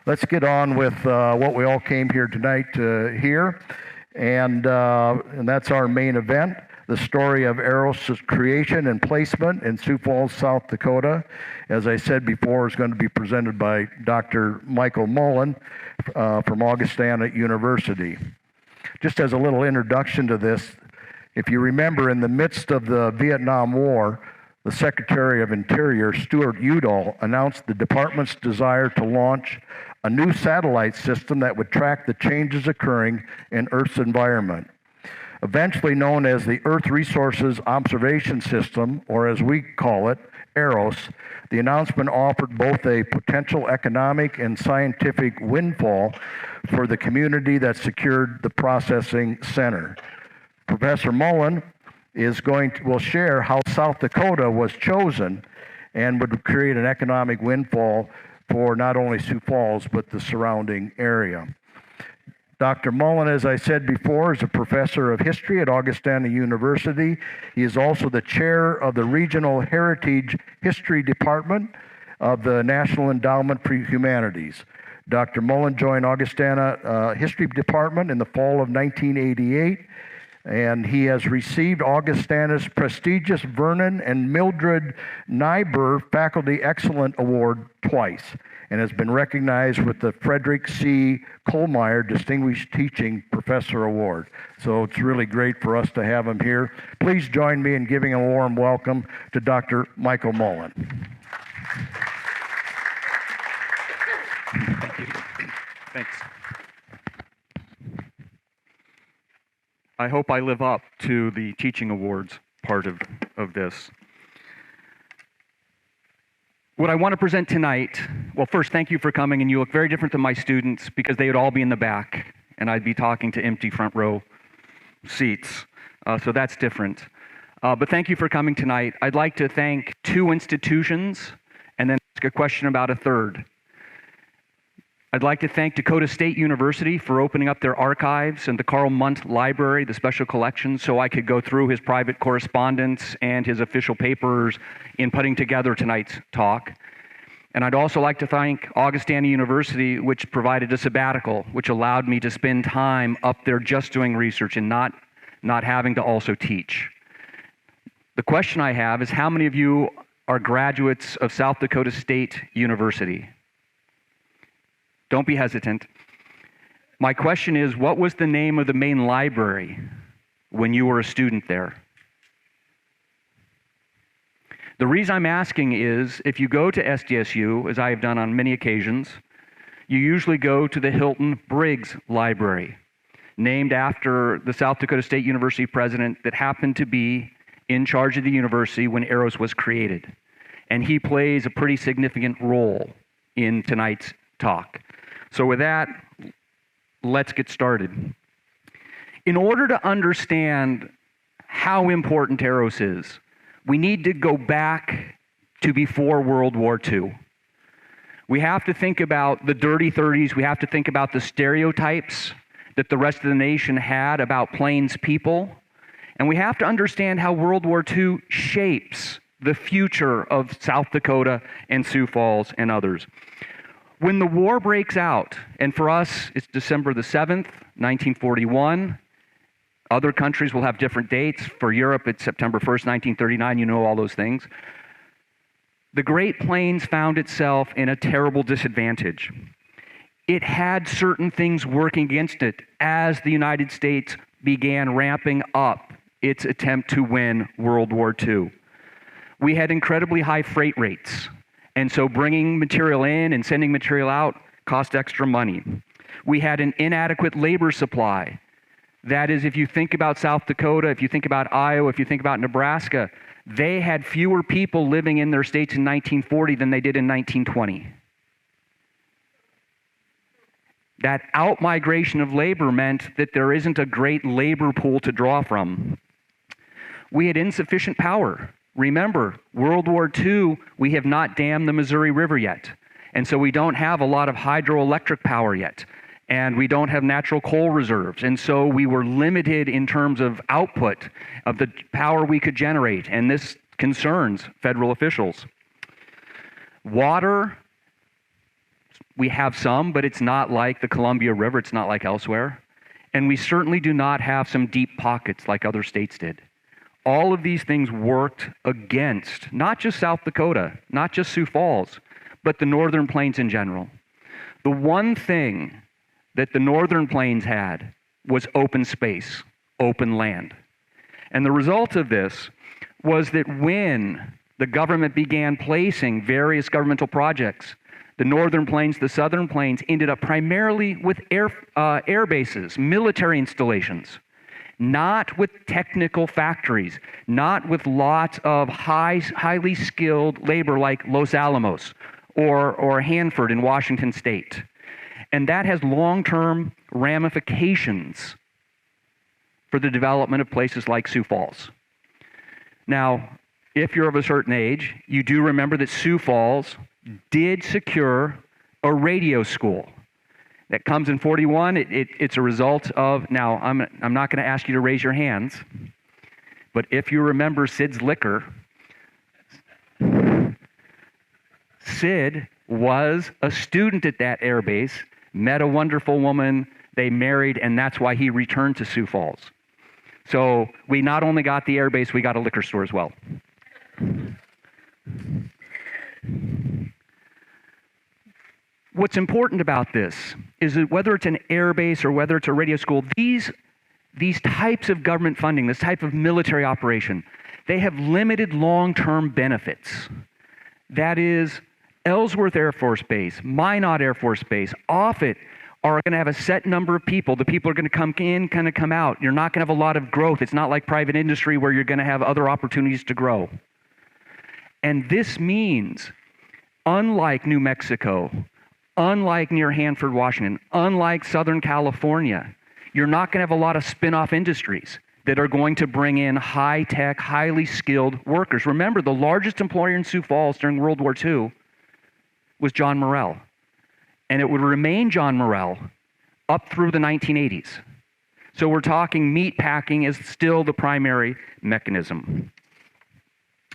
let's get on with what we all came here tonight to hear, and that's our main event, the story of EROS' creation and placement in Sioux Falls, South Dakota. As I said before, is going to be presented by Dr. Michael Mullen from Augustana University. Just as a little introduction to this, if you remember, in the midst of the Vietnam War, the Secretary of Interior, Stuart Udall, announced the department's desire to launch a new satellite system that would track the changes occurring in Earth's environment. Eventually known as the Earth Resources Observation System, or as we call it, EROS, the announcement offered both a potential economic and scientific windfall for the community that secured the processing center. Professor Mullen will share how South Dakota was chosen and would create an economic windfall for not only Sioux Falls, but the surrounding area. Dr. Mullen, as I said before, is a professor of history at Augustana University. He is also the chair of the Regional Heritage History Department of the National Endowment for Humanities. Dr. Mullen joined Augustana History Department in the fall of 1988, and he has received Augustana's prestigious Vernon and Mildred Nyberg Faculty Excellence Award twice, and has been recognized with the Frederick C. Kohlmeyer Distinguished Teaching Professor Award. So it's really great for us to have him here. Please join me in giving a warm welcome to Dr. Michael Mullen. Thank you. Thanks. I hope I live up to the teaching awards part of this. What I want to present tonight, well, first, thank you for coming, and you look very different than my students because they would all be in the back, and I'd be talking to empty front row seats, so that's different. But thank you for coming tonight. I'd like to thank two institutions and then ask a question about a third. I'd like to thank Dakota State University for opening up their archives and the Carl Munt Library, the special collection, so I could go through his private correspondence and his official papers in putting together tonight's talk. And I'd also like to thank Augustana University, which provided a sabbatical, which allowed me to spend time up there just doing research and not having to also teach. The question I have is, how many of you are graduates of South Dakota State University? Don't be hesitant. My question is, what was the name of the main library when you were a student there? The reason I'm asking is, if you go to SDSU, as I have done on many occasions, you usually go to the Hilton Briggs Library, named after the South Dakota State University president that happened to be in charge of the university when EROS was created. And he plays a pretty significant role in tonight's talk. So with that, let's get started. In order to understand how important EROS is, we need to go back to before World War II. We have to think about the dirty 30s. We have to think about the stereotypes that the rest of the nation had about Plains people. And we have to understand how World War II shapes the future of South Dakota and Sioux Falls and others. When the war breaks out, and for us, it's December the 7th, 1941. Other countries will have different dates. For Europe, it's September 1st, 1939. You know all those things. The Great Plains found itself in a terrible disadvantage. It had certain things working against it as the United States began ramping up its attempt to win World War II. We had incredibly high freight rates. And so bringing material in and sending material out cost extra money. We had an inadequate labor supply. That is, if you think about South Dakota, if you think about Iowa, if you think about Nebraska, they had fewer people living in their states in 1940 than they did in 1920. That out-migration of labor meant that there isn't a great labor pool to draw from. We had insufficient power. Remember, World War II, we have not dammed the Missouri River yet. And so we don't have a lot of hydroelectric power yet. And we don't have natural coal reserves. And so we were limited in terms of output of the power we could generate. And this concerns federal officials. Water We have some, but it's not like the Columbia River. It's not like elsewhere. And we certainly do not have some deep pockets like other states did. All of these things worked against not just South Dakota, not just Sioux Falls, but the Northern Plains in general. The one thing that the Northern Plains had was open space, open land. And the result of this was that when the government began placing various governmental projects, the Northern Plains, the Southern Plains ended up primarily with air bases, military installations, not with technical factories, not with lots of highly skilled labor like Los Alamos or Hanford in Washington State. And that has long-term ramifications for the development of places like Sioux Falls. Now, if you're of a certain age, you do remember that Sioux Falls did secure a radio school. That comes in 41. It's a result of, now I'm not going to ask you to raise your hands, but if you remember Sid's Liquor, Sid was a student at that air base, met a wonderful woman, they married, and that's why he returned to Sioux Falls. So we not only got the air base, we got a liquor store as well. What's important about this is that whether it's an air base or whether it's a radio school, these types of government funding, this type of military operation, they have limited long-term benefits. That is, Ellsworth Air Force Base, Minot Air Force Base, Offutt are going to have a set number of people. The people are going to come in, kind of come out. You're not going to have a lot of growth. It's not like private industry where you're going to have other opportunities to grow. And this means, unlike New Mexico, unlike near Hanford, Washington, unlike Southern California, you're not going to have a lot of spin-off industries that are going to bring in high-tech, highly skilled workers. Remember, the largest employer in Sioux Falls during World War II was John Morrell. And it would remain John Morrell up through the 1980s. So we're talking meat packing is still the primary mechanism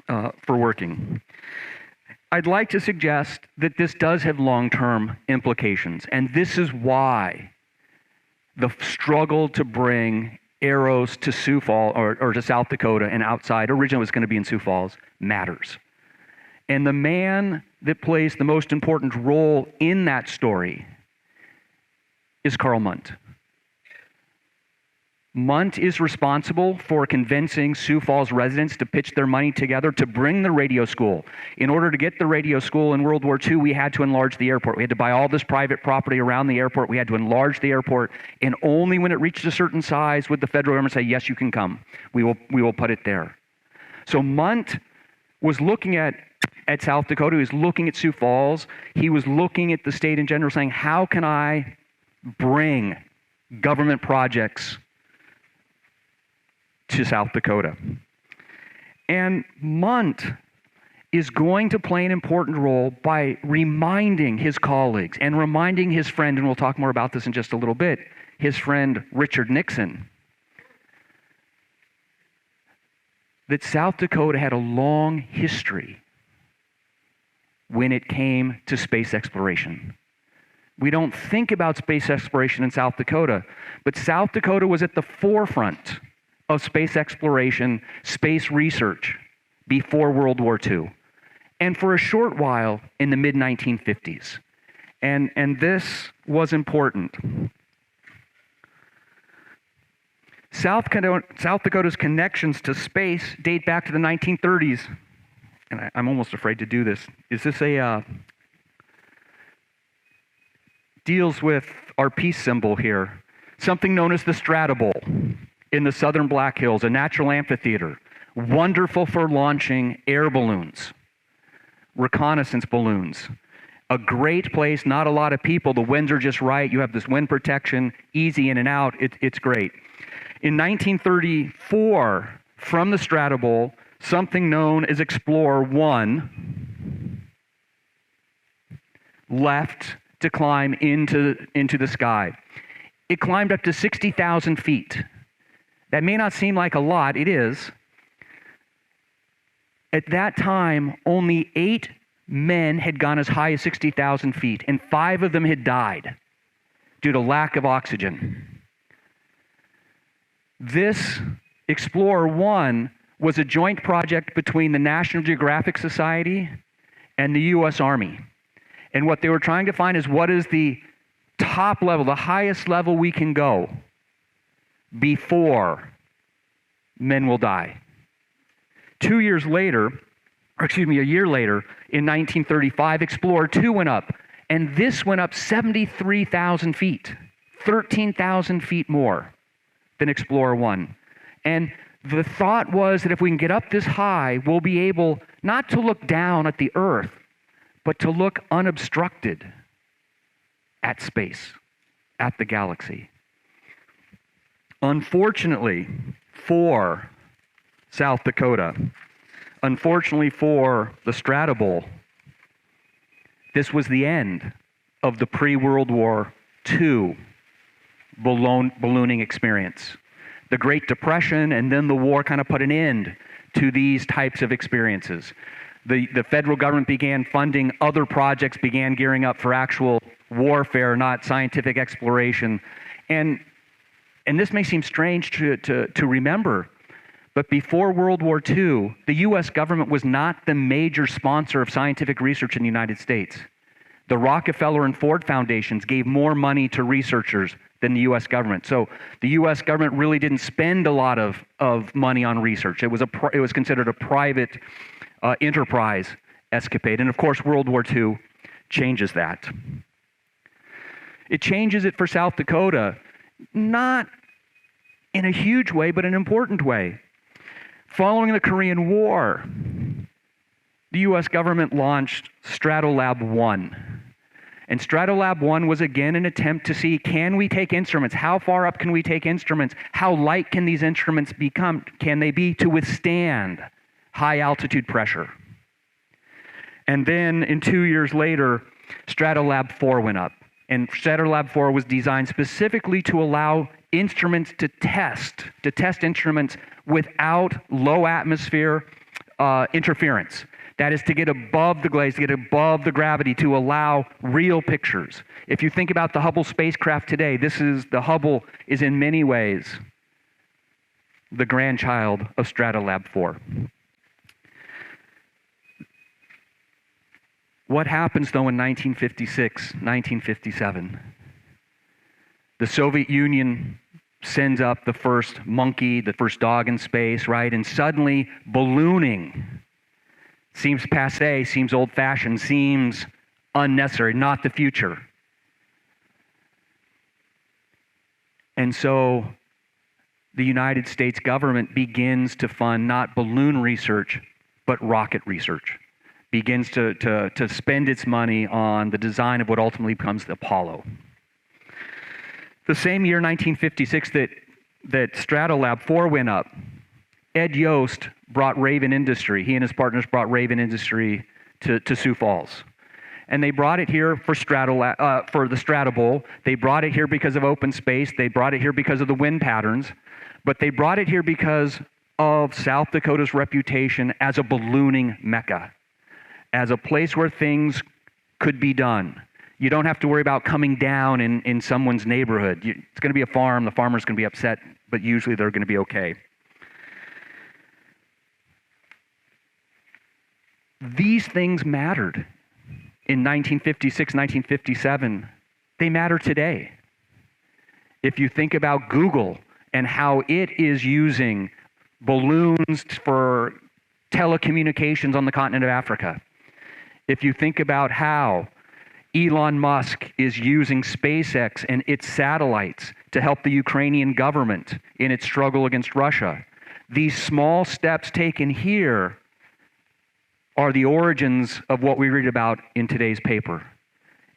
for working. I'd like to suggest that this does have long-term implications, and this is why the struggle to bring EROS to Sioux Falls or to South Dakota and outside, originally it was going to be in Sioux Falls, matters. And the man that plays the most important role in that story is Carl Mundt. Mundt is responsible for convincing Sioux Falls residents to pitch their money together to bring the radio school. In order to get the radio school in World War II, we had to enlarge the airport. We had to buy all this private property around the airport. We had to enlarge the airport. And only when it reached a certain size would the federal government say, yes, you can come. We will put it there. So Mundt was looking at South Dakota. He was looking at Sioux Falls. He was looking at the state in general, saying, how can I bring government projects to South Dakota? And Mundt is going to play an important role by reminding his colleagues and reminding his friend, and we'll talk more about this in just a little bit, his friend Richard Nixon, that South Dakota had a long history when it came to space exploration. We don't think about space exploration in South Dakota, but South Dakota was at the forefront of space exploration, space research before World War II, and for a short while in the mid-1950s. And this was important. South Dakota's connections to space date back to the 1930s. And I'm almost afraid to do this. Is this deals with our peace symbol here, something known as the Strata Bowl in the southern Black Hills, a natural amphitheater, wonderful for launching air balloons, reconnaissance balloons. A great place, not a lot of people, the winds are just right, you have this wind protection, easy in and out, it's great. In 1934, from the Strata Bowl, something known as Explorer 1 left to climb into the sky. It climbed up to 60,000 feet. That may not seem like a lot, it is. At that time, only 8 men had gone as high as 60,000 feet, and 5 of them had died due to lack of oxygen. This Explorer 1 was a joint project between the National Geographic Society and the U.S. Army. And what they were trying to find is what is the top level, the highest level we can go before men will die. A year later, in 1935, Explorer 2 went up, and this went up 73,000 feet, 13,000 feet more than Explorer 1. And the thought was that if we can get up this high, we'll be able not to look down at the Earth, but to look unobstructed at space, at the galaxy. Unfortunately for South Dakota, unfortunately for the Stratobowl, this was the end of the pre-World War II ballooning experience. The Great Depression and then the war kind of put an end to these types of experiences. The federal government began funding other projects, began gearing up for actual warfare, not scientific exploration. And this may seem strange to remember, but before World War II, the U.S. government was not the major sponsor of scientific research in the United States. The Rockefeller and Ford foundations gave more money to researchers than the U.S. government. So the U.S. government really didn't spend a lot of money on research. It was considered a private enterprise escapade. And of course, World War II changes that. It changes it for South Dakota, not in a huge way, but an important way. Following the Korean War, the U.S. government launched Stratolab 1. And Stratolab 1 was again an attempt to see, can we take instruments? How far up can we take instruments? How light can these instruments become? Can they be to withstand high altitude pressure? And then 2 years later, Stratolab 4 went up. And Stratolab 4 was designed specifically to allow instruments to test instruments without low atmosphere interference. That is to get above the glaze, to get above the gravity, to allow real pictures. If you think about the Hubble spacecraft today, the Hubble is in many ways the grandchild of Stratolab 4. What happens though in 1956, 1957? The Soviet Union sends up the first monkey, the first dog in space, right? And suddenly ballooning seems passé, seems old-fashioned, seems unnecessary, not the future. And so the United States government begins to fund not balloon research, but rocket research. Begins to spend its money on the design of what ultimately becomes the Apollo. The same year, 1956, that Stratolab 4 went up, Ed Yost brought Raven Industry. He and his partners brought Raven Industry to Sioux Falls. And they brought it here for the Stratobowl. They brought it here because of open space. They brought it here because of the wind patterns. But they brought it here because of South Dakota's reputation as a ballooning mecca, as a place where things could be done. You don't have to worry about coming down in someone's neighborhood. It's going to be a farm. The farmer's going to be upset, but usually they're going to be okay. These things mattered in 1956, 1957. They matter today. If you think about Google and how it is using balloons for telecommunications on the continent of Africa, if you think about how Elon Musk is using SpaceX and its satellites to help the Ukrainian government in its struggle against Russia, these small steps taken here are the origins of what we read about in today's paper.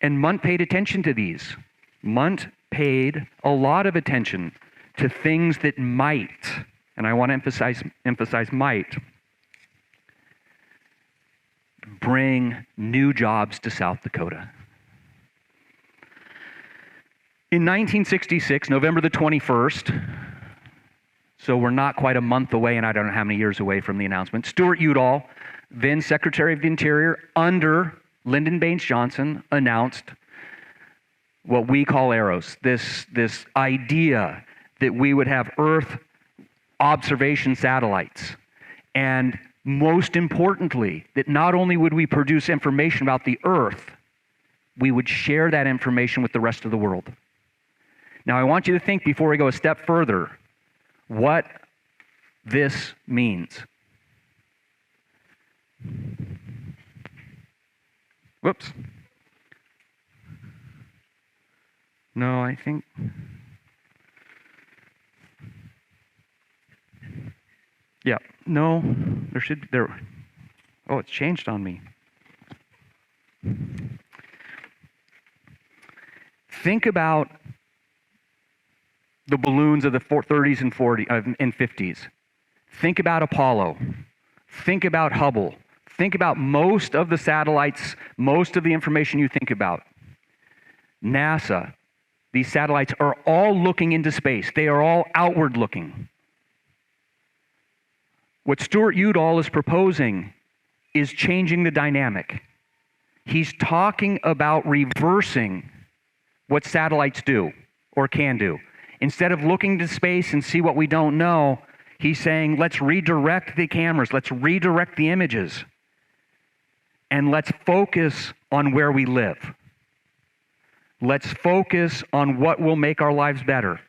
And Munt paid attention to these. Munt paid a lot of attention to things that might, and I want to emphasize might, bring new jobs to South Dakota. In 1966, November the 21st, So we're not quite a month away, and I don't know how many years away from the announcement. Stuart Udall, then Secretary of the Interior under Lyndon Baines Johnson, announced what we call EROS, this idea that we would have Earth observation satellites. And most importantly, that not only would we produce information about the Earth, we would share that information with the rest of the world. Now, I want you to think before we go a step further what this means. Whoops. No, I think... Yeah, no, there. Oh, it's changed on me. Think about the balloons of the 30s and 40s and 50s. Think about Apollo. Think about Hubble. Think about most of the satellites, most of the information you think about. NASA, these satellites are all looking into space. They are all outward looking. What Stuart Udall is proposing is changing the dynamic. He's talking about reversing what satellites do or can do. Instead of looking to space and see what we don't know, he's saying, let's redirect the cameras, let's redirect the images, and let's focus on where we live. Let's focus on what will make our lives better.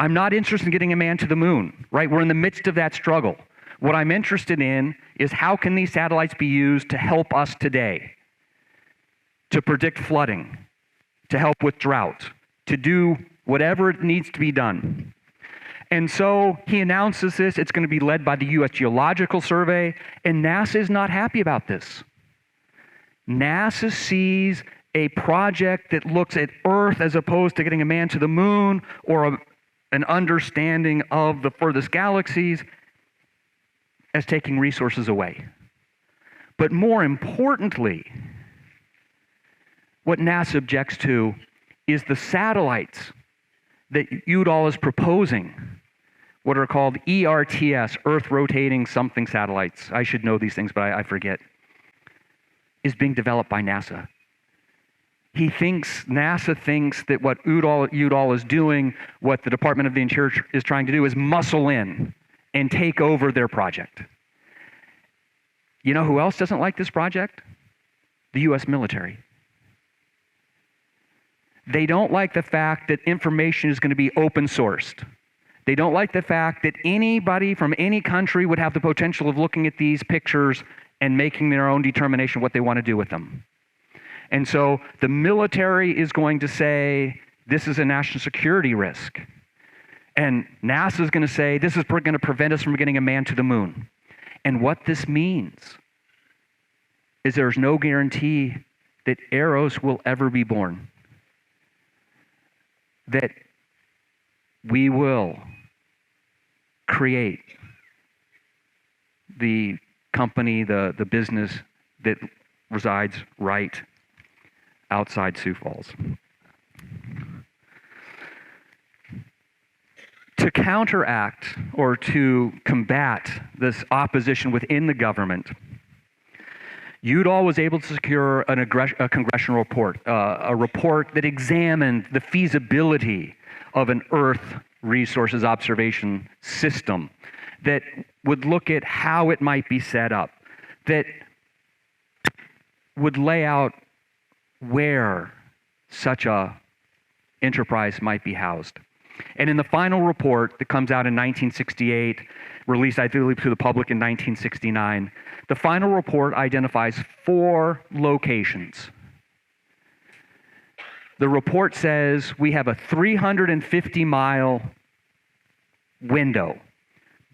I'm not interested in getting a man to the moon, right? We're in the midst of that struggle. What I'm interested in is how can these satellites be used to help us today, to predict flooding, to help with drought, to do whatever needs to be done. And so he announces this. It's going to be led by the U.S. Geological Survey, and NASA is not happy about this. NASA sees a project that looks at Earth as opposed to getting a man to the moon or an understanding of the furthest galaxies as taking resources away. But more importantly, what NASA objects to is the satellites that Udall is proposing, what are called ERTS, Earth Rotating Something Satellites. I should know these things, but I forget. Is being developed by NASA. NASA thinks that what Udall is doing, what the Department of the Interior is trying to do, is muscle in and take over their project. You know who else doesn't like this project? The U.S. military. They don't like the fact that information is going to be open sourced. They don't like the fact that anybody from any country would have the potential of looking at these pictures and making their own determination what they want to do with them. And so the military is going to say, this is a national security risk. And NASA is going to say, this is going to prevent us from getting a man to the moon. And what this means is there's no guarantee that EROS will ever be born. That we will create the company, the business that resides right outside Sioux Falls. To counteract or to combat this opposition within the government, Udall was able to secure a congressional report, a report that examined the feasibility of an Earth resources observation system that would look at how it might be set up, that would lay out where such a enterprise might be housed. And in the final report that comes out in 1968, released, I believe, to the public in 1969, the final report identifies 4 locations. The report says we have a 350-mile window,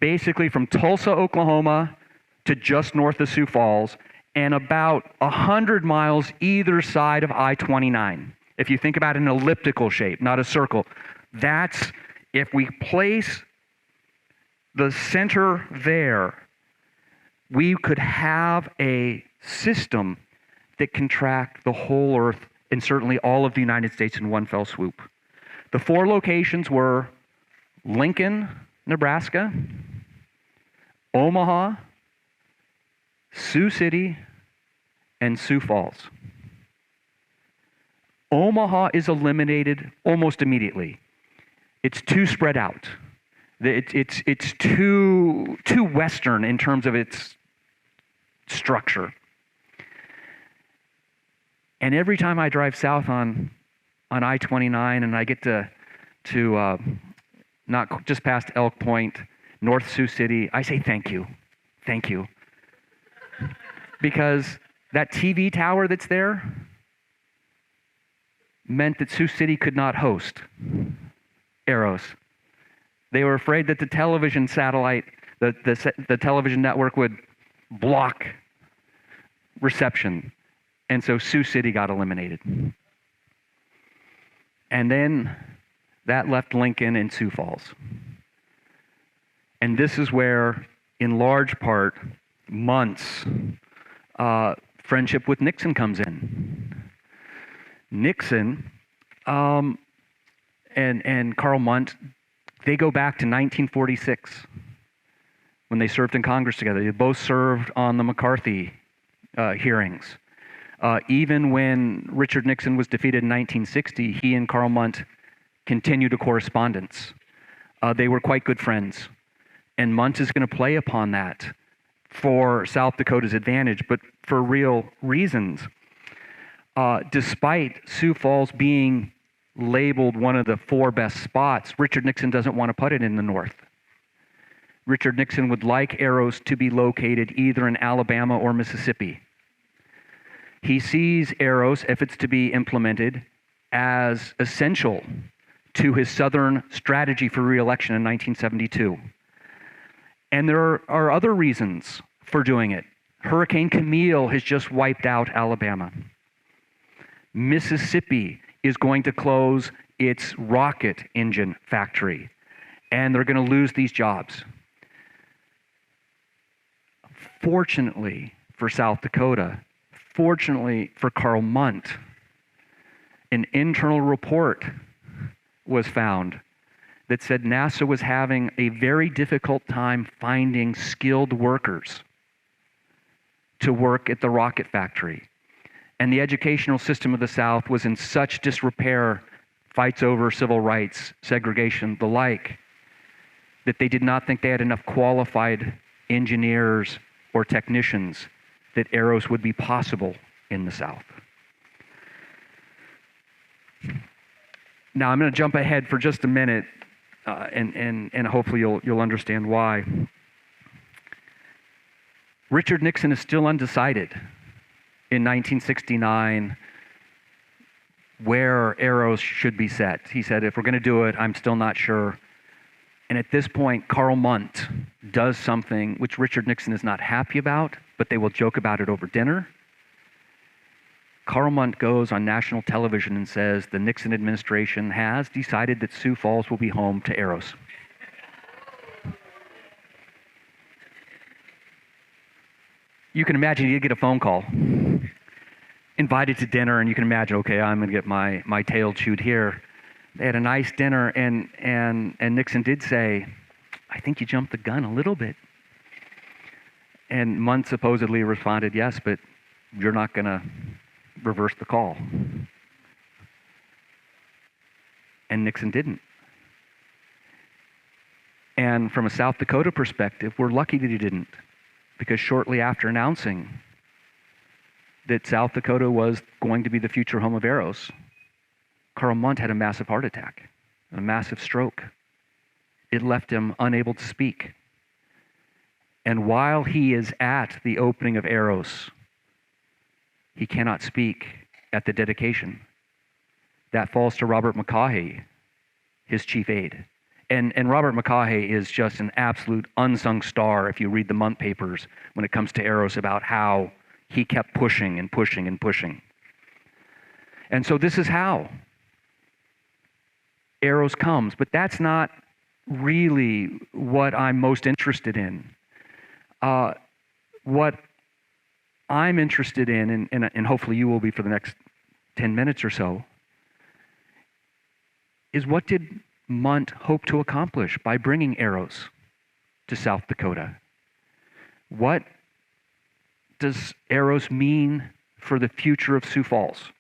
basically from Tulsa, Oklahoma, to just north of Sioux Falls, and about 100 miles either side of I-29. If you think about an elliptical shape, not a circle, that's, if we place the center there, we could have a system that can track the whole Earth and certainly all of the United States in one fell swoop. The 4 locations were Lincoln, Nebraska, Omaha, Sioux City, and Sioux Falls. Omaha is eliminated almost immediately. It's too spread out. It's too Western in terms of its structure. And every time I drive south on I-29 and I get to not just past Elk Point, North Sioux City, I say thank you. Because that TV tower that's there meant that Sioux City could not host EROS. They were afraid that the television satellite, the television network would block reception. And so Sioux City got eliminated. And then that left Lincoln and Sioux Falls. And this is where, in large part, Munt's friendship with Nixon comes in. Nixon and Karl Munt, they go back to 1946 when they served in Congress together. They both served on the McCarthy hearings. Even when Richard Nixon was defeated in 1960, he and Karl Munt continued a correspondence. They were quite good friends. And Munt is going to play upon that for South Dakota's advantage, but for real reasons. Despite Sioux Falls being labeled one of the 4 best spots, Richard Nixon doesn't want to put it in the north. Richard Nixon would like EROS to be located either in Alabama or Mississippi. He sees EROS, if it's to be implemented, as essential to his Southern strategy for re-election in 1972. And there are other reasons for doing it. Hurricane Camille has just wiped out Alabama. Mississippi is going to close its rocket engine factory, and they're going to lose these jobs. Fortunately for South Dakota, fortunately for Karl Munt, an internal report was found that said NASA was having a very difficult time finding skilled workers to work at the rocket factory. And the educational system of the South was in such disrepair, fights over civil rights, segregation, the like, that they did not think they had enough qualified engineers or technicians that EROS would be possible in the South. Now I'm going to jump ahead for just a minute, and hopefully you'll understand why. Richard Nixon is still undecided in 1969 where EROS should be set. He said, if we're going to do it, I'm still not sure. And at this point, Karl Munt does something which Richard Nixon is not happy about, but they will joke about it over dinner. Karl Munt goes on national television and says the Nixon administration has decided that Sioux Falls will be home to EROS. You can imagine you get a phone call, invited to dinner, and you can imagine, okay, I'm going to get my tail chewed here. They had a nice dinner, and Nixon did say, I think you jumped the gun a little bit. And Munt supposedly responded, yes, but you're not going to reverse the call. And Nixon didn't. And from a South Dakota perspective, we're lucky that he didn't, because shortly after announcing that South Dakota was going to be the future home of EROS, Karl Munt had a massive heart attack, a massive stroke. It left him unable to speak. And while he is at the opening of EROS, he cannot speak at the dedication. That falls to Robert McCaughey, his chief aide. And Robert McCaughey is just an absolute unsung star if you read the Munt papers when it comes to EROS about how he kept pushing and pushing and pushing. And so this is how EROS comes, but that's not really what I'm most interested in. What I'm interested in, and hopefully you will be for the next 10 minutes or so, is what did Munt hoped to accomplish by bringing EROS to South Dakota? What does EROS mean for the future of Sioux Falls?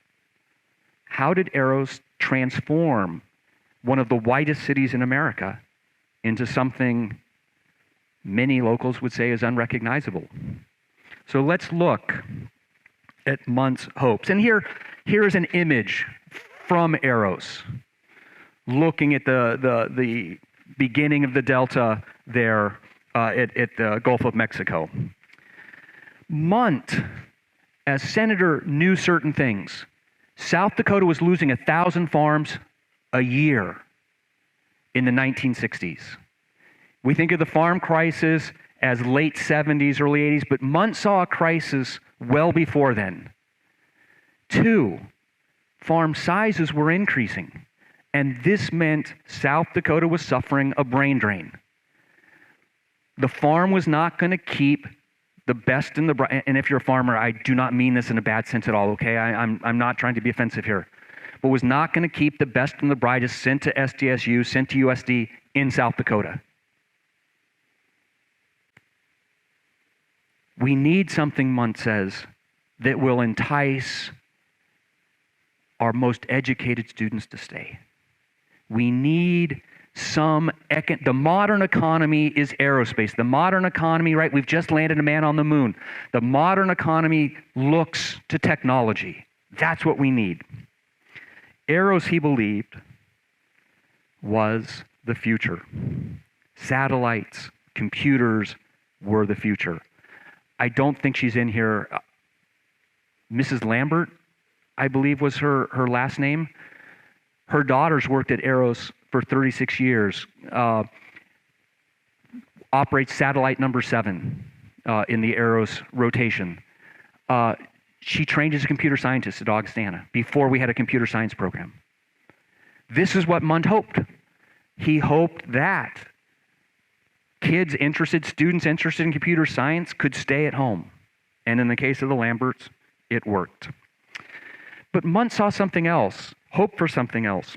How did EROS transform one of the whitest cities in America into something many locals would say is unrecognizable? So let's look at Munt's hopes. And here is an image from EROS, looking at the beginning of the delta there at the Gulf of Mexico. Munt, as senator, knew certain things. South Dakota was losing 1,000 farms a year in the 1960s. We think of the farm crisis as late 70s, early 80s, but Munt saw a crisis well before then. 2, farm sizes were increasing, and this meant South Dakota was suffering a brain drain. The farm was not going to keep the best and the bright, and if you're a farmer, I do not mean this in a bad sense at all, okay? I'm not trying to be offensive here, but was not going to keep the best and the brightest sent to SDSU, sent to USD in South Dakota. We need something, Munt says, that will entice our most educated students to stay. We need the modern economy is aerospace. The modern economy, right? We've just landed a man on the moon. The modern economy looks to technology. That's what we need. EROS, he believed, was the future. Satellites, computers were the future. I don't think she's in here. Mrs. Lambert, I believe was her last name. Her daughters worked at EROS for 36 years, operates satellite number 7 in the EROS rotation. She trained as a computer scientist at Augustana before we had a computer science program. This is what Munt hoped. He hoped that students interested in computer science could stay at home. And in the case of the Lamberts, it worked. But Munt saw something else, hoped for something else.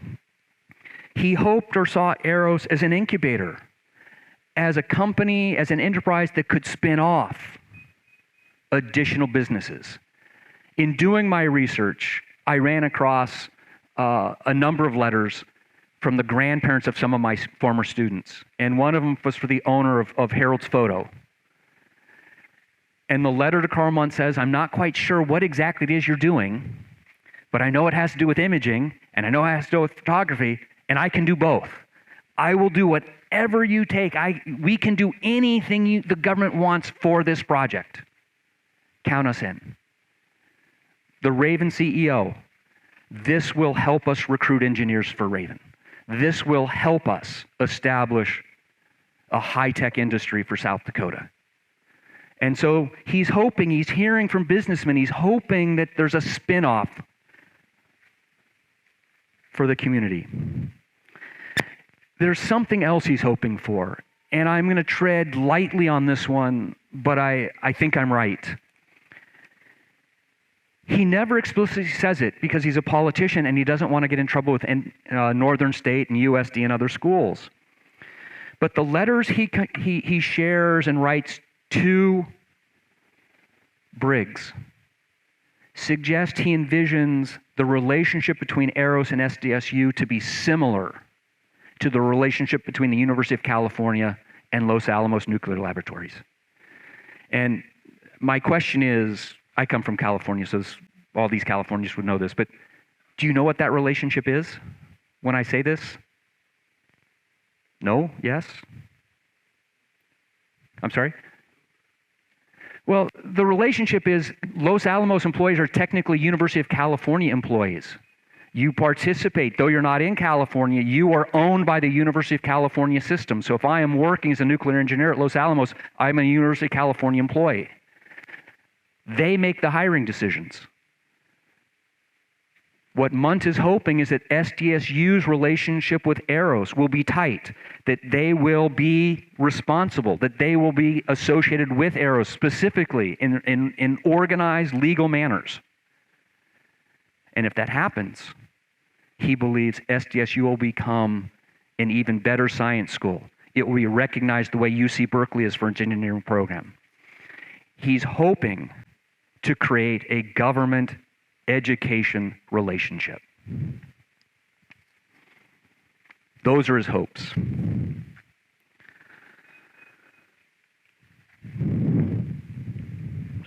He hoped or saw EROS as an incubator, as a company, as an enterprise that could spin off additional businesses. In doing my research, I ran across a number of letters from the grandparents of some of my former students. And one of them was for the owner of Harold's Photo. And the letter to Carl Munt says, I'm not quite sure what exactly it is you're doing, but I know it has to do with imaging, and I know it has to do with photography, and I can do both. I will do whatever you take. We can do anything the government wants for this project. Count us in. The Raven CEO, this will help us recruit engineers for Raven. This will help us establish a high-tech industry for South Dakota. And so he's hearing from businessmen, he's hoping that there's a spin-off for the community. There's something else he's hoping for, and I'm going to tread lightly on this one, but I think I'm right. He never explicitly says it because he's a politician and he doesn't want to get in trouble with Northern State and USD and other schools. But the letters he shares and writes to Briggs suggest he envisions the relationship between EROS and SDSU to be similar to the relationship between the University of California and Los Alamos Nuclear Laboratories. And my question is, I come from California, so all these Californians would know this, but do you know what that relationship is when I say this? No? Yes? I'm sorry? Well, the relationship is Los Alamos employees are technically University of California employees. You participate, though you're not in California, you are owned by the University of California system. So if I am working as a nuclear engineer at Los Alamos, I'm a University of California employee. They make the hiring decisions. What Munt is hoping is that SDSU's relationship with EROS will be tight, that they will be responsible, that they will be associated with EROS specifically in organized legal manners. And if that happens, he believes SDSU will become an even better science school. It will be recognized the way UC Berkeley is for its engineering program. He's hoping to create a government education relationship. Those are his hopes.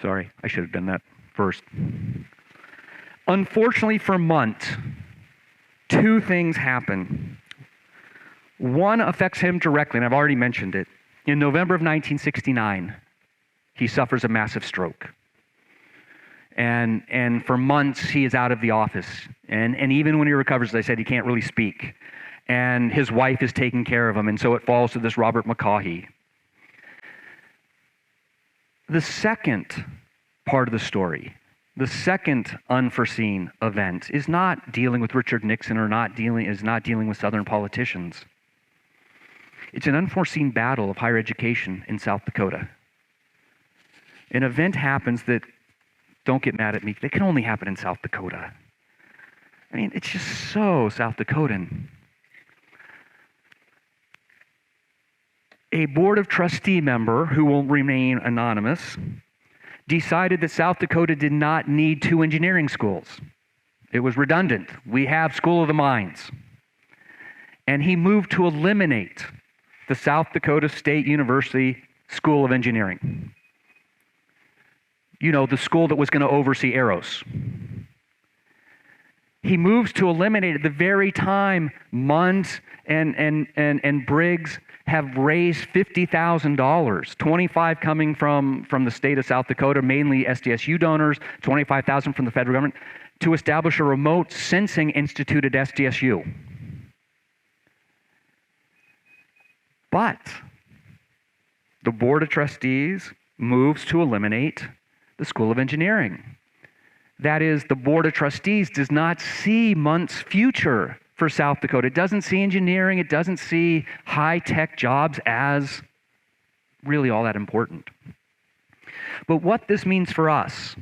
Sorry, I should have done that first. Unfortunately for Munt, two things happen. One affects him directly, and I've already mentioned it. In November of 1969, he suffers a massive stroke. And for months, he is out of the office. And even when he recovers, they said he can't really speak. And his wife is taking care of him, and so it falls to this Robert McCaughey. The second part of the story, the second unforeseen event, is not dealing with Richard Nixon or is not dealing with Southern politicians. It's an unforeseen battle of higher education in South Dakota. An event happens that, don't get mad at me, it can only happen in South Dakota. I mean, it's just so South Dakotan. A board of trustee member, who will remain anonymous, decided that South Dakota did not need two engineering schools. It was redundant. We have School of the Mines. And he moved to eliminate the South Dakota State University School of Engineering. You know, the school that was going to oversee EROS. He moves to eliminate it the very time Munt and Briggs have raised $50,000, 25 coming from the state of South Dakota, mainly SDSU donors, 25,000 from the federal government, to establish a remote sensing institute at SDSU. But the Board of Trustees moves to eliminate the School of Engineering. That is, the Board of Trustees does not see Munt's future for South Dakota. It doesn't see engineering, it doesn't see high-tech jobs as really all that important. But what this means for us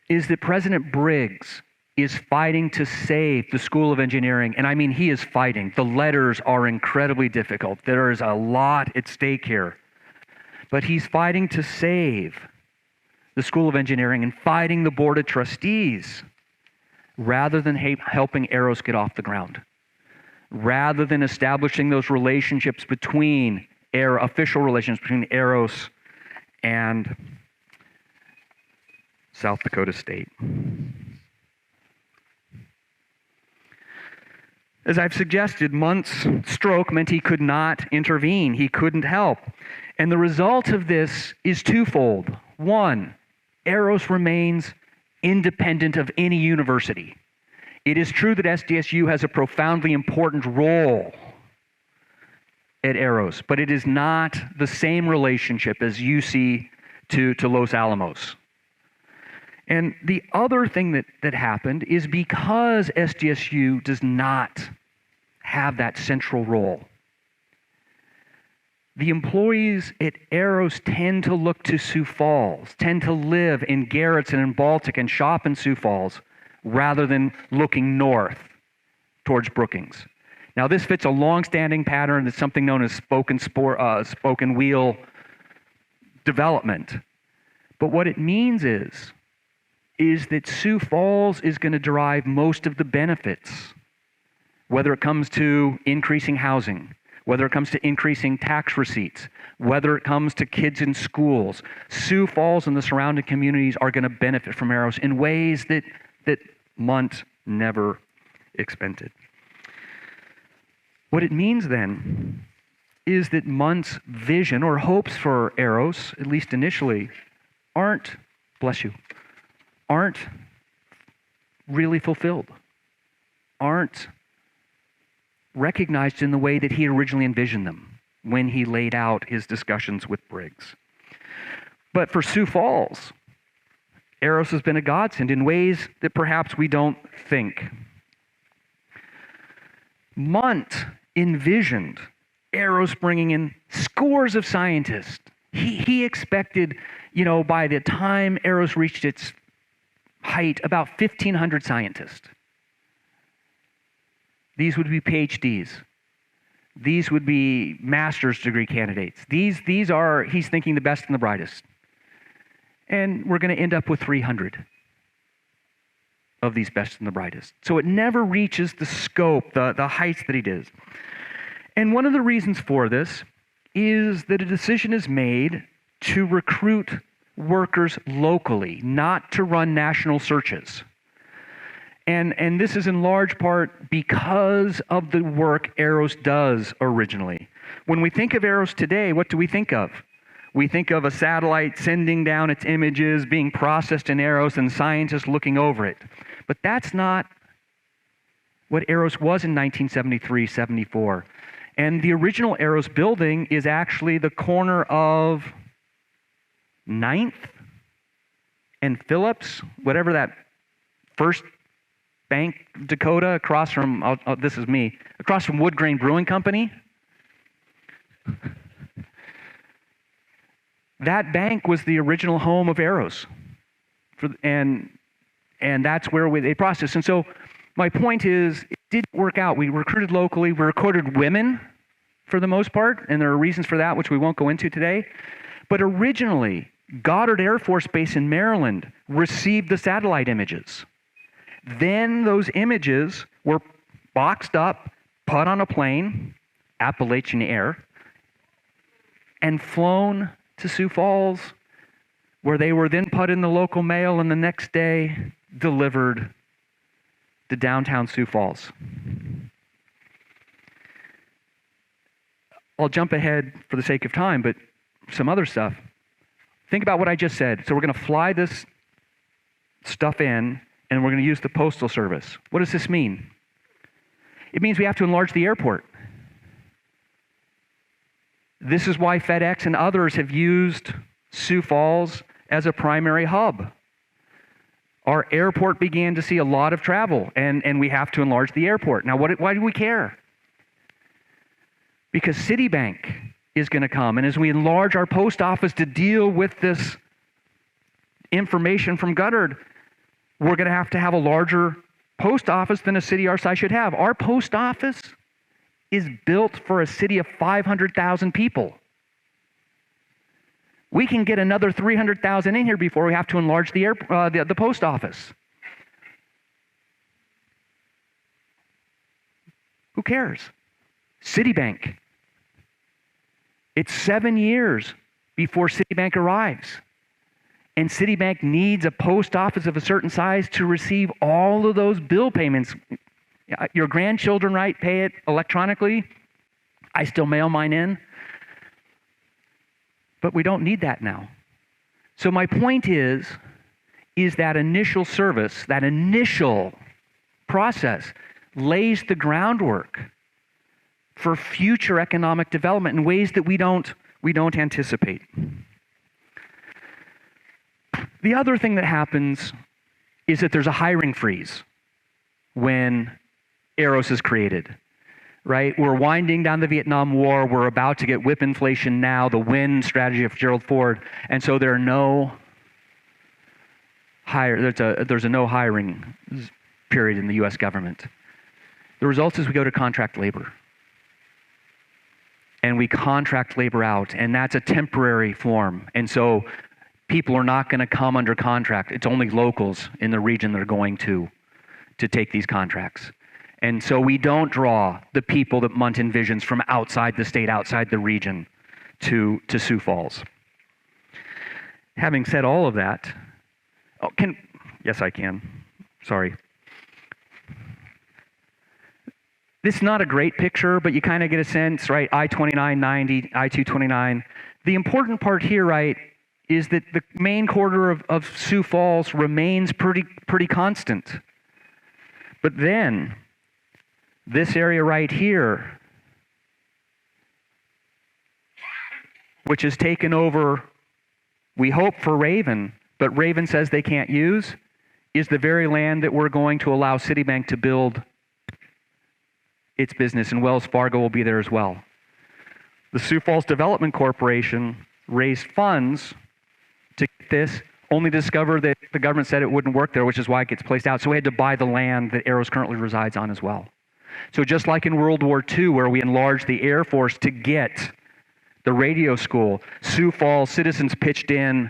is that President Briggs is fighting to save the School of Engineering, and I mean he is fighting. The letters are incredibly difficult. There is a lot at stake here. But he's fighting to save the School of Engineering and fighting the Board of Trustees rather than helping EROS get off the ground, rather than establishing those relationships between official relations between EROS and South Dakota State. As I've suggested, Munt's stroke meant he could not intervene. He couldn't help. And the result of this is twofold. One, EROS remains independent of any university. It is true that SDSU has a profoundly important role at EROS, but it is not the same relationship as UC to Los Alamos. And the other thing that happened is because SDSU does not have that central role, the employees at EROS tend to look to Sioux Falls, tend to live in Garrettson and Baltic and shop in Sioux Falls rather than looking north towards Brookings. Now, this fits a long-standing pattern. It's something known as spoken wheel development. But what it means is that Sioux Falls is going to derive most of the benefits, whether it comes to increasing housing, whether it comes to increasing tax receipts, whether it comes to kids in schools. Sioux Falls and the surrounding communities are going to benefit from EROS in ways that Munt never expected. What it means then is that Munt's vision or hopes for EROS, at least initially, aren't really fulfilled, aren't recognized in the way that he originally envisioned them when he laid out his discussions with Briggs. But for Sioux Falls, EROS has been a godsend in ways that perhaps we don't think. Munt envisioned EROS bringing in scores of scientists. He expected, by the time EROS reached its height, about 1,500 scientists. These would be PhDs. These would be master's degree candidates. These are, he's thinking, the best and the brightest. And we're going to end up with 300 of these best and the brightest. So it never reaches the scope, the heights that he does. And one of the reasons for this is that a decision is made to recruit workers locally, not to run national searches. And this is in large part because of the work EROS does originally. When we think of EROS today, what do we think of? We think of a satellite sending down its images, being processed in EROS, and scientists looking over it. But that's not what EROS was in 1973-74. And the original EROS building is actually the corner of 9th and Phillips, whatever that first bank, Dakota, across from, this is me, across from Wood Grain Brewing Company. That bank was the original home of EROS. And that's where they processed. And so my point is, it did work out. We recruited locally. We recruited women for the most part, and there are reasons for that, which we won't go into today. But originally, Goddard Air Force Base in Maryland received the satellite images. Then those images were boxed up, put on a plane, Appalachian Air, and flown to Sioux Falls, where they were then put in the local mail and the next day delivered to downtown Sioux Falls. I'll jump ahead for the sake of time, but some other stuff. Think about what I just said. So we're going to fly this stuff in, and we're going to use the Postal Service. What does this mean? It means we have to enlarge the airport. This is why FedEx and others have used Sioux Falls as a primary hub. Our airport began to see a lot of travel, and we have to enlarge the airport. Now, why do we care? Because Citibank is going to come, and as we enlarge our post office to deal with this information from Goddard, we're going to have a larger post office than a city our size should have. Our post office is built for a city of 500,000 people. We can get another 300,000 in here before we have to enlarge the post office. Who cares? Citibank. It's 7 years before Citibank arrives. And Citibank needs a post office of a certain size to receive all of those bill payments. Your grandchildren, right, pay it electronically. I still mail mine in. But we don't need that now. So my point is that initial service, that initial process lays the groundwork for future economic development in ways that we don't anticipate. The other thing that happens is that there's a hiring freeze when EROS is created, right? We're winding down the Vietnam War. We're about to get whip inflation now, the win strategy of Gerald Ford. And so there are no there's a no hiring period in the U.S. government. The result is we go to contract labor. And we contract labor out, and that's a temporary form. And so people are not going to come under contract. It's only locals in the region that are going to take these contracts. And so we don't draw the people that Munt envisions from outside the state, outside the region, to Sioux Falls. Having said all of that, yes, I can. Sorry. This is not a great picture, but you kind of get a sense, right? I-29, 90, I-229. The important part here, right, is that the main corridor of Sioux Falls remains pretty constant. But then, this area right here, which is taken over, we hope, for Raven, but Raven says they can't use, is the very land that we're going to allow Citibank to build its business, and Wells Fargo will be there as well. The Sioux Falls Development Corporation raised funds to get this, only to discover that the government said it wouldn't work there, which is why it gets placed out. So we had to buy the land that EROS currently resides on as well. So just like in World War II, where we enlarged the Air Force to get the radio school, Sioux Falls citizens pitched in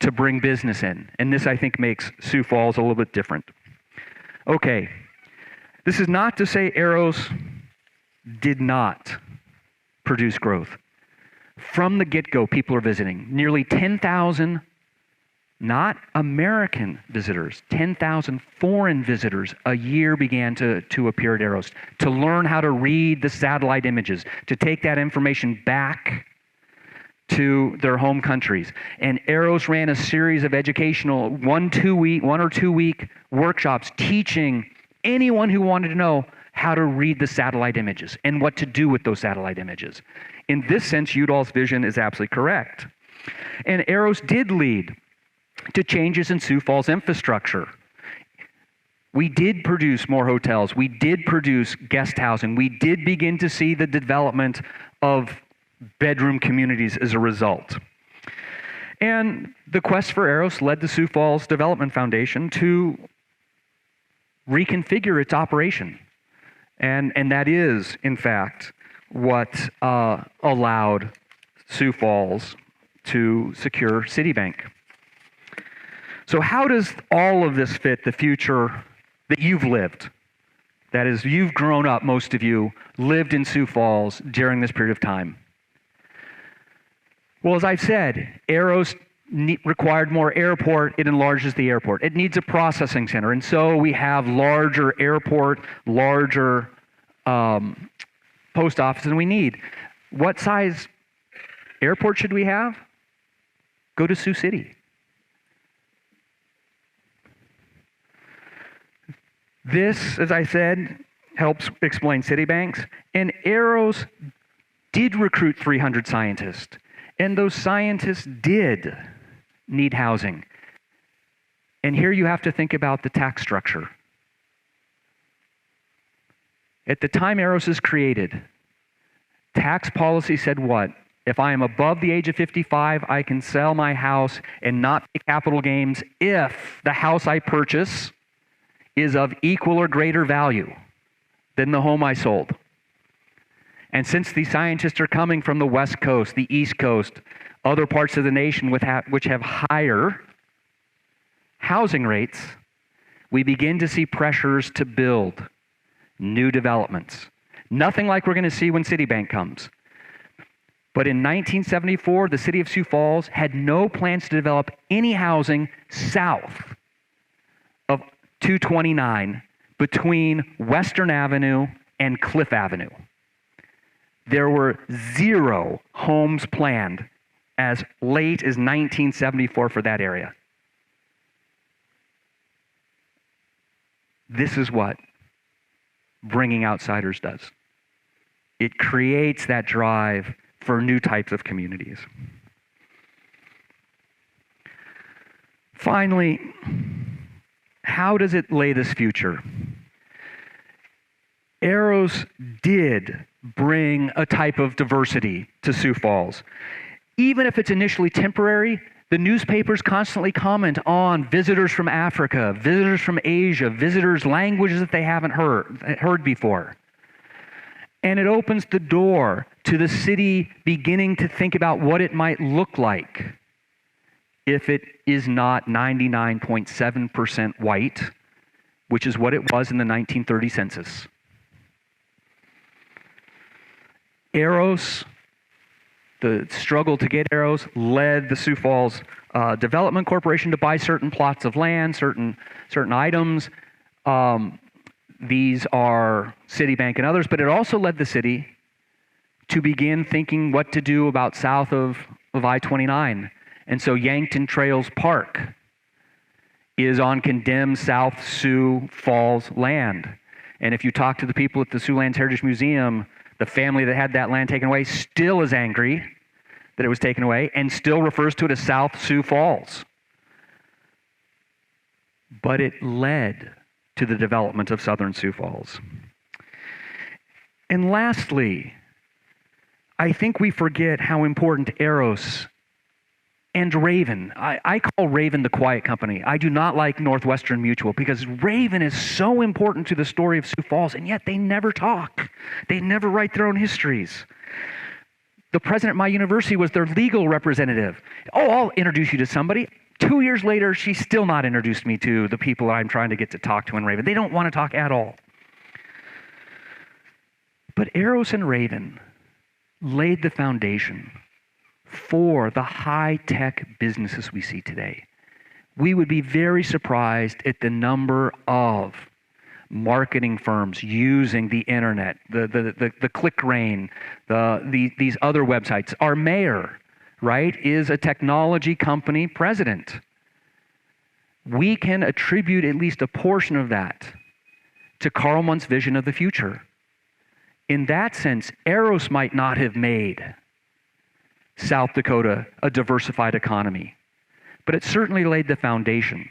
to bring business in. And this, I think, makes Sioux Falls a little bit different. Okay, this is not to say EROS did not produce growth. From the get-go, people are visiting. Nearly 10,000, not American visitors, 10,000 foreign visitors a year began to appear at EROS, to learn how to read the satellite images, to take that information back to their home countries. And EROS ran a series of educational one or two week workshops teaching anyone who wanted to know how to read the satellite images and what to do with those satellite images. In this sense, Udall's vision is absolutely correct. And EROS did lead to changes in Sioux Falls infrastructure. We did produce more hotels. We did produce guest housing. We did begin to see the development of bedroom communities as a result. And the quest for EROS led the Sioux Falls Development Foundation to reconfigure its operation. And that is, in fact, what allowed Sioux Falls to secure Citibank. So how does all of this fit the future that you've lived? That is, you've grown up, most of you, lived in Sioux Falls during this period of time. Well, as I've said, EROS required more airport, it enlarges the airport. It needs a processing center, and so we have larger airport, larger post office than we need. What size airport should we have? Go to Sioux City. This, as I said, helps explain Citibanks. And EROS did recruit 300 scientists. And those scientists did need housing. And here you have to think about the tax structure. At the time EROS is created, tax policy said what? If I am above the age of 55, I can sell my house and not pay capital gains if the house I purchase is of equal or greater value than the home I sold. And since these scientists are coming from the West Coast, the East Coast, other parts of the nation which have higher housing rates, we begin to see pressures to build new developments. Nothing like we're going to see when Citibank comes. But in 1974, the city of Sioux Falls had no plans to develop any housing south of 229 between Western Avenue and Cliff Avenue. There were 0 homes planned as late as 1974 for that area. This is what bringing outsiders does. It creates that drive for new types of communities. Finally, how does it lay this future? EROS did bring a type of diversity to Sioux Falls. Even if it's initially temporary, the newspapers constantly comment on visitors from Africa, visitors from Asia, visitors' languages that they haven't heard before. And it opens the door to the city beginning to think about what it might look like if it is not 99.7% white, which is what it was in the 1930 census. EROS, the struggle to get EROS, led the Sioux Falls Development Corporation to buy certain plots of land, certain items. These are Citibank and others, but it also led the city to begin thinking what to do about south of I-29. And so Yankton Trails Park is on condemned South Sioux Falls land. And if you talk to the people at the Siouxlands Heritage Museum, the family that had that land taken away still is angry that it was taken away and still refers to it as South Sioux Falls. But it led to the development of southern Sioux Falls. And lastly, I think we forget how important EROS And Raven, I call Raven the quiet company. I do not like Northwestern Mutual because Raven is so important to the story of Sioux Falls, and yet they never talk. They never write their own histories. The president of my university was their legal representative. Oh, I'll introduce you to somebody. 2 years later, she's still not introduced me to the people I'm trying to get to talk to in Raven. They don't want to talk at all. But EROS and Raven laid the foundation for the high-tech businesses we see today. We would be very surprised at the number of marketing firms using the internet, the ClickRain, these other websites. Our mayor, right, is a technology company president. We can attribute at least a portion of that to Karl Mundt's vision of the future. In that sense, EROS might not have made South Dakota a diversified economy, but it certainly laid the foundation.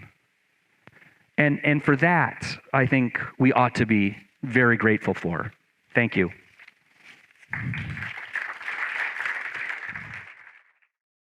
And for that, I think we ought to be very grateful for. Thank you.